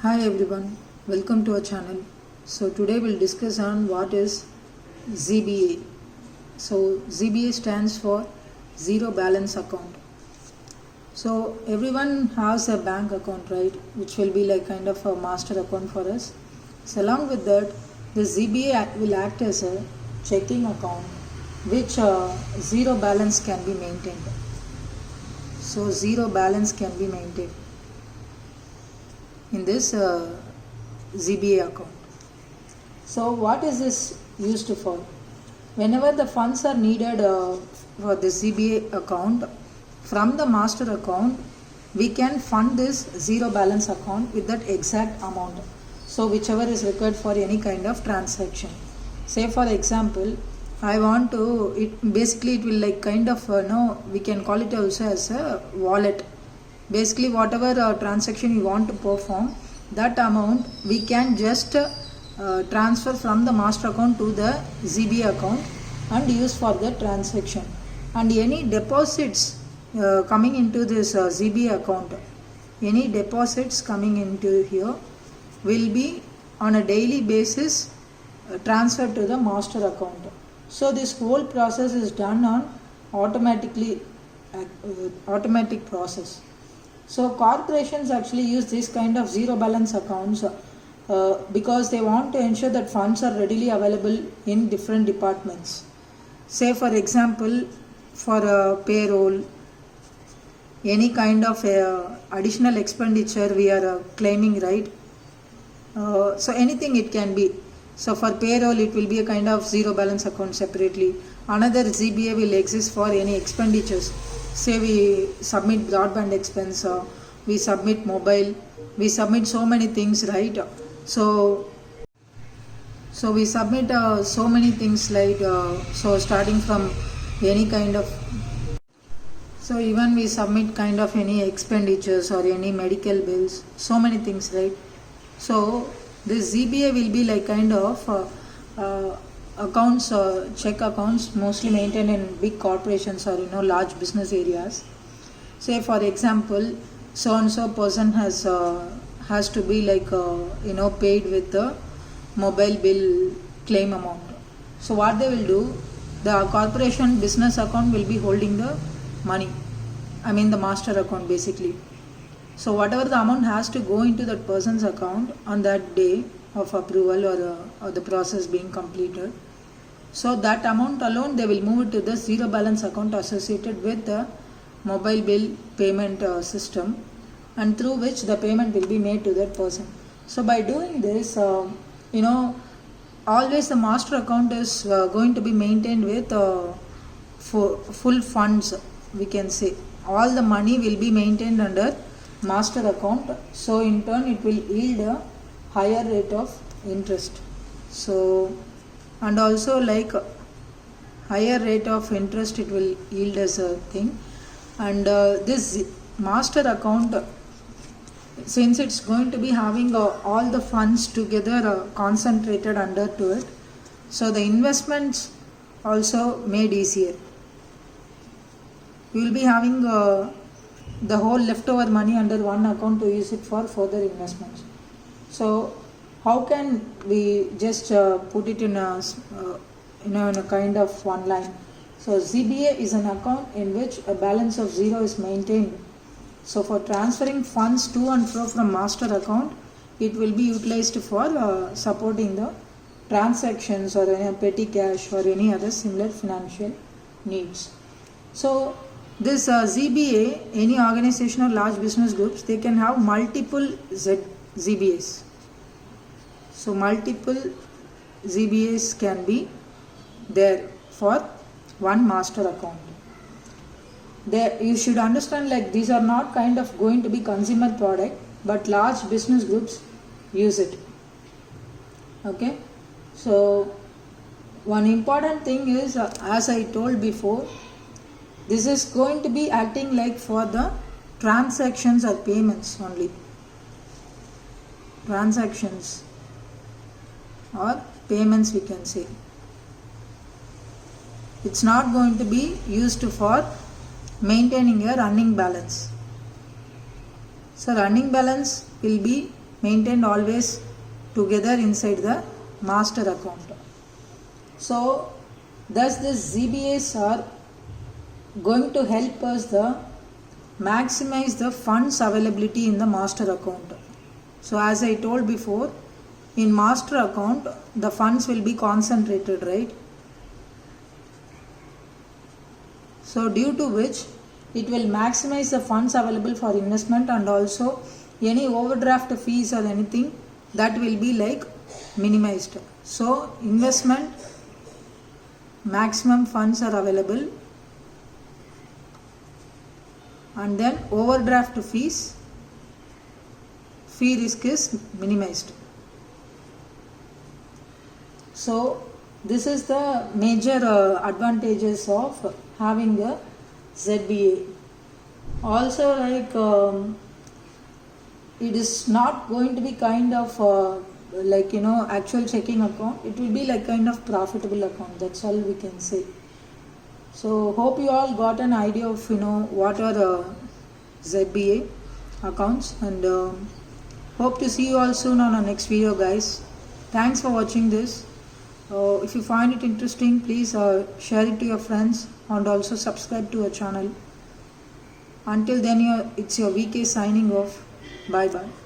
Hi everyone, welcome to our channel. So today we'll discuss on what is ZBA. So ZBA stands for Zero Balance Account. So everyone has a bank account, right, which will be like kind of a master account for us. So along with that, the ZBA will act as a checking account which zero balance can be maintained. So zero balance can be maintained in this ZBA account. So what is this used for? Whenever the funds are needed for the ZBA account, from the master account, we can fund this zero balance account with that exact amount. So whichever is required for any kind of transaction. Say for example, I want to, it will like kind of, we can call it also as a wallet. Basically whatever transaction you want to perform, that amount we can just transfer from the master account to the ZBA account and use for the transaction. And any deposits coming into this ZBA account, any deposits coming into here will be on a daily basis transferred to the master account. So this whole process is done on automatic process. So corporations actually use this kind of zero balance accounts because they want to ensure that funds are readily available in different departments. Say for example, for payroll, any kind of additional expenditure we are claiming, right? So anything it can be. So for payroll it will be a kind of zero balance account separately. Another ZBA will exist for any expenditures. Say we submit broadband expense, we submit mobile, we submit so many things, right? So we submit so many things like so starting from any kind of, so even we submit kind of any expenditures or any medical bills, so many things, right? So this ZBA will be like kind of accounts, check accounts mostly maintained in big corporations or large business areas. Say for example, so and so person has to be like paid with the mobile bill claim amount. So what they will do, the corporation business account will be holding the money, the master account basically. So whatever the amount has to go into that person's account on that day of approval or the process being completed, so that amount alone they will move it to the zero balance account associated with the mobile bill payment system, and through which the payment will be made to that person. So by doing this, always the master account is going to be maintained with full funds, we can say. All the money will be maintained under master account, so in turn it will yield a higher rate of interest. So and also like higher rate of interest it will yield as a thing. And this master account, since it's going to be having all the funds together concentrated under to it, so the investments also made easier. We will be having the whole leftover money under one account to use it for further investments. So how can we just put it in a in a kind of one line? So ZBA is an account in which a balance of zero is maintained. So for transferring funds to and fro from master account, it will be utilized for supporting the transactions or any petty cash or any other similar financial needs. So this ZBA, any organization or large business groups, they can have multiple ZBAs. So multiple ZBAs can be there for one master account. You should understand, like, these are not kind of going to be consumer product, but large business groups use it. Okay. So one important thing is, as I told before, this is going to be acting like for the transactions or payments only. Transactions or payments, we can say. It's not going to be used for maintaining a running balance. So running balance will be maintained always together inside the master account. So thus this ZBAs are going to help us the maximize the funds availability in the master account. So as I told before, in master account the funds will be concentrated, right? So due to which it will maximize the funds available for investment, and also any overdraft fees or anything that will be like minimized. So investment maximum funds are available, and then overdraft fees, fee risk is minimized. So this is the major advantages of having a ZBA. Also, like it is not going to be kind of actual checking account. It will be like kind of profitable account. That's all we can say. So hope you all got an idea of what are ZBA accounts, and hope to see you all soon on our next video, guys. Thanks for watching this. If you find it interesting, please share it to your friends and also subscribe to our channel. Until then, it's your VK signing off. Bye bye.